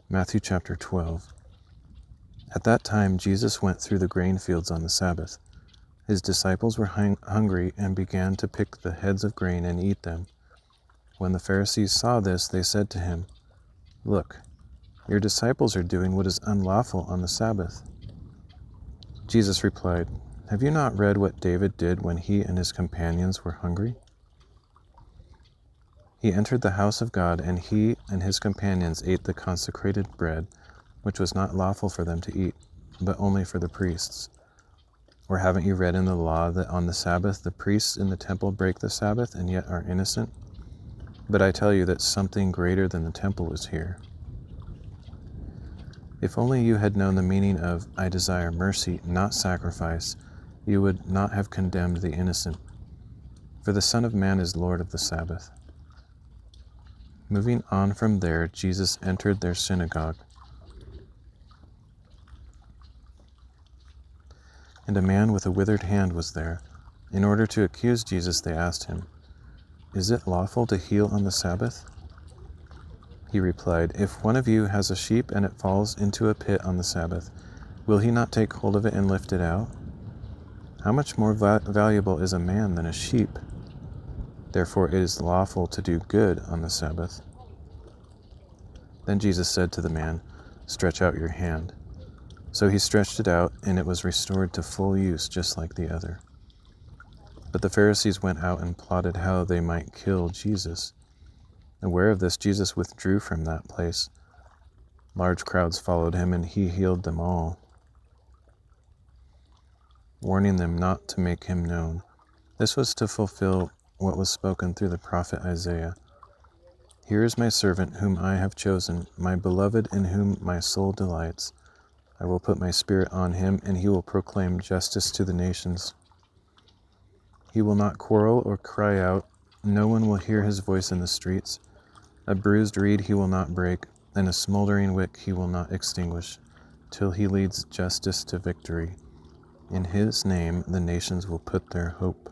Matthew chapter 12. At that time Jesus went through the grain fields on the Sabbath. His disciples were hungry and began to pick the heads of grain and eat them. When the Pharisees saw this, they said to him, "Look, your disciples are doing what is unlawful on the Sabbath." Jesus replied, "Have you not read what David did when he and his companions were hungry? He entered the house of God, and he and his companions ate the consecrated bread, which was not lawful for them to eat, but only for the priests. Or haven't you read in the law that on the Sabbath the priests in the temple break the Sabbath and yet are innocent? But I tell you that something greater than the temple is here. If only you had known the meaning of 'I desire mercy, not sacrifice,' you would not have condemned the innocent. For the Son of Man is Lord of the Sabbath." Moving on from there, Jesus entered their synagogue. And a man with a withered hand was there. In order to accuse Jesus, they asked him, "Is it lawful to heal on the Sabbath?" He replied, "If one of you has a sheep and it falls into a pit on the Sabbath, will he not take hold of it and lift it out? How much more valuable is a man than a sheep? Therefore it is lawful to do good on the Sabbath." Then Jesus said to the man, "Stretch out your hand." So he stretched it out, and it was restored to full use, just like the other. But the Pharisees went out and plotted how they might kill Jesus. Aware of this, Jesus withdrew from that place. Large crowds followed him, and he healed them all, warning them not to make him known. This was to fulfill what was spoken through the prophet Isaiah. "Here is my servant whom I have chosen, my beloved in whom my soul delights. I will put my spirit on him, and he will proclaim justice to the nations. He will not quarrel or cry out. No one will hear his voice in the streets. A bruised reed he will not break, and a smoldering wick he will not extinguish, till he leads justice to victory. In his name the nations will put their hope."